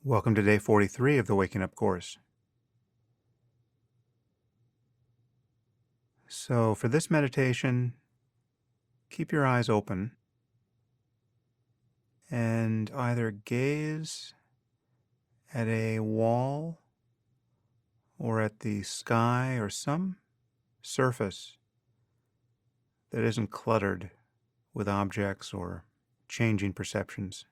Welcome to day 43 of the Waking Up course. So, for this meditation, keep your eyes open and either gaze at a wall or at the sky or some surface that isn't cluttered with objects or changing perceptions.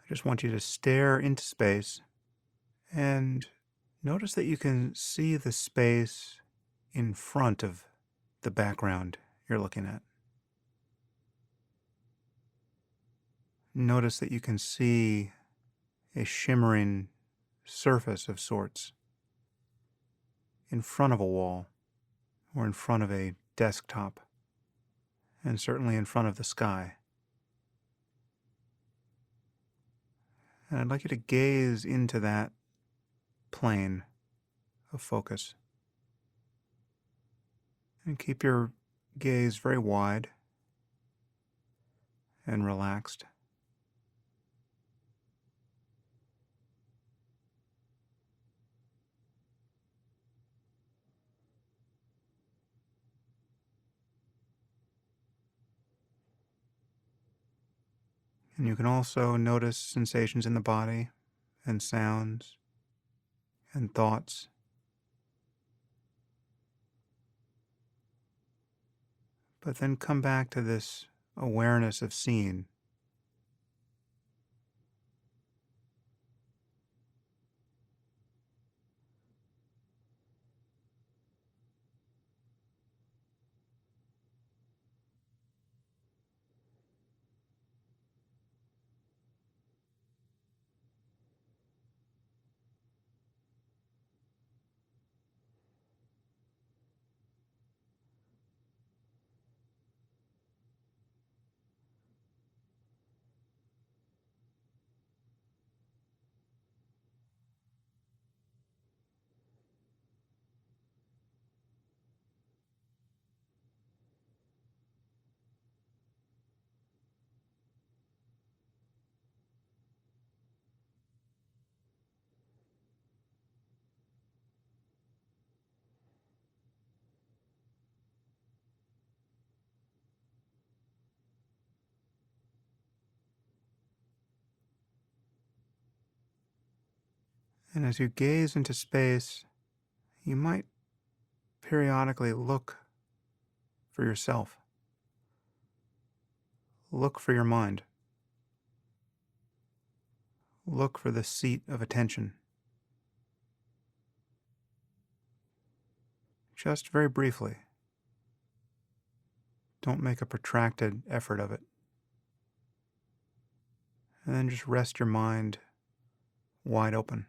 I just want you to stare into space and notice that you can see the space in front of the background you're looking at. Notice that you can see a shimmering surface of sorts in front of a wall or in front of a desktop, and certainly in front of the sky. And I'd like you to gaze into that plane of focus and keep your gaze very wide and relaxed. And you can also notice sensations in the body and sounds and thoughts. But then come back to this awareness of seeing. And as you gaze into space, you might periodically look for yourself. Look for your mind. Look for the seat of attention. Just very briefly. Don't make a protracted effort of it. And then just rest your mind wide open.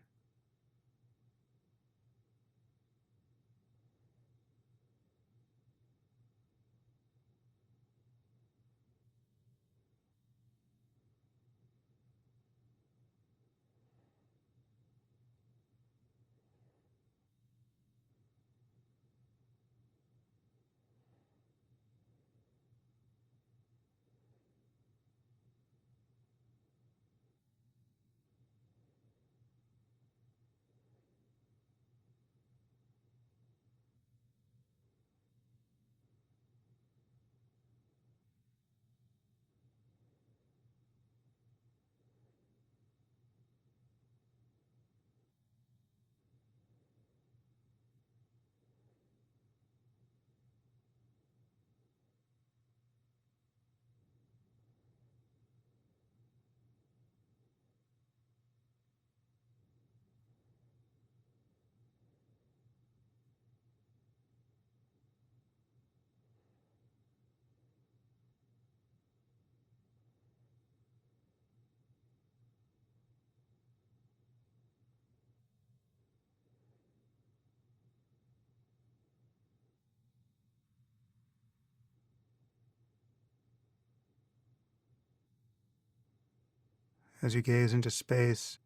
As you gaze into space,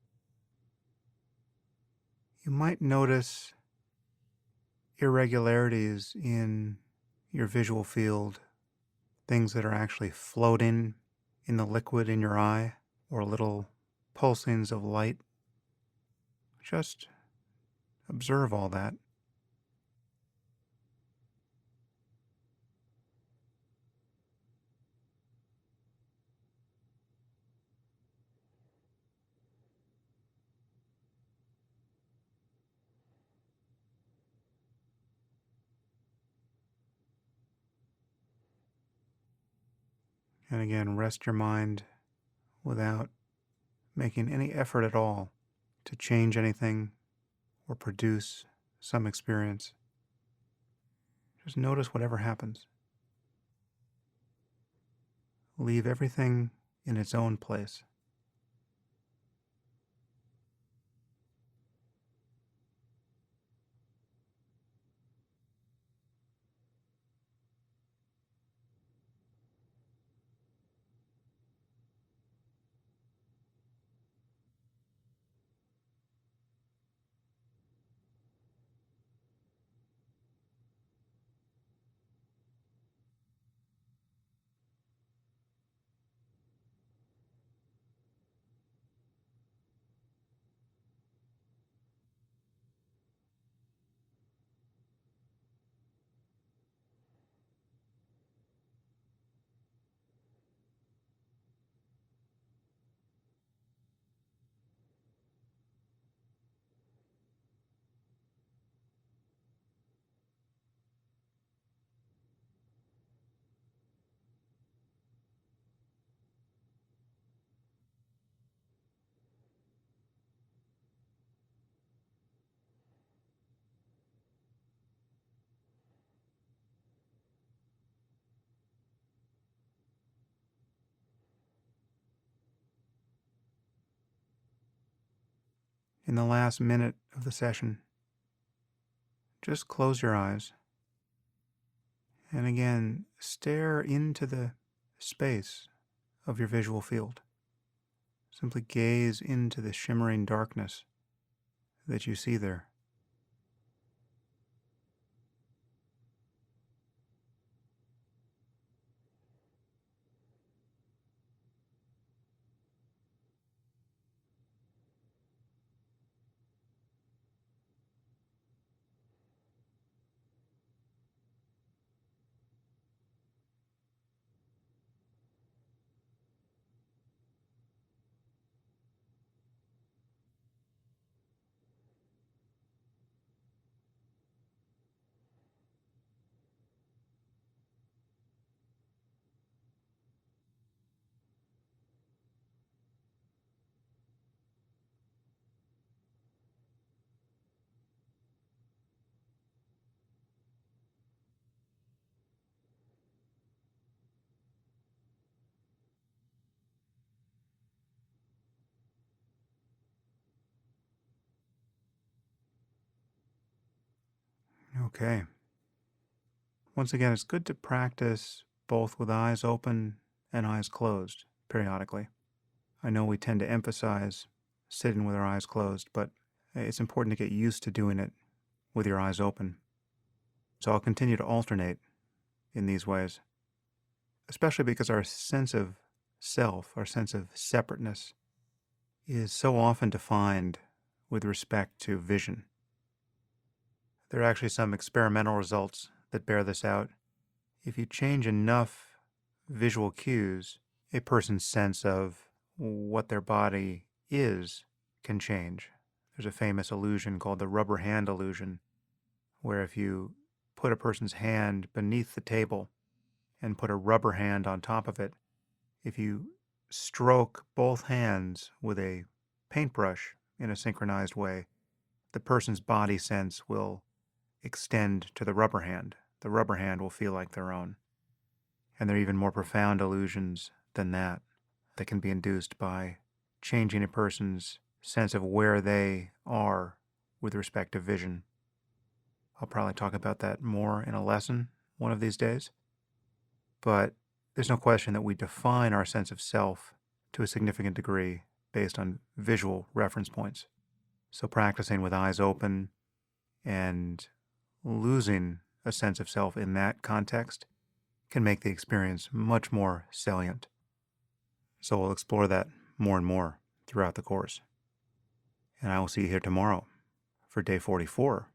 you might notice irregularities in your visual field, things that are actually floating in the liquid in your eye or little pulsings of light. Just observe all that. And again, rest your mind without making any effort at all to change anything or produce some experience. Just notice whatever happens. Leave everything in its own place. In the last minute of the session, just close your eyes and again stare into the space of your visual field. Simply gaze into the shimmering darkness that you see there. Okay. Once again, it's good to practice both with eyes open and eyes closed periodically. I know we tend to emphasize sitting with our eyes closed, but it's important to get used to doing it with your eyes open. So I'll continue to alternate in these ways, especially because our sense of self, our sense of separateness, is so often defined with respect to vision. There are actually some experimental results that bear this out. If you change enough visual cues, a person's sense of what their body is can change. There's a famous illusion called the rubber hand illusion, where if you put a person's hand beneath the table and put a rubber hand on top of it, if you stroke both hands with a paintbrush in a synchronized way, the person's body sense will extend to the rubber hand. The rubber hand will feel like their own. And there are even more profound illusions than that can be induced by changing a person's sense of where they are with respect to vision. I'll probably talk about that more in a lesson one of these days. But there's no question that we define our sense of self to a significant degree based on visual reference points. So practicing with eyes open and losing a sense of self in that context can make the experience much more salient. So we'll explore that more and more throughout the course. And I will see you here tomorrow for day 44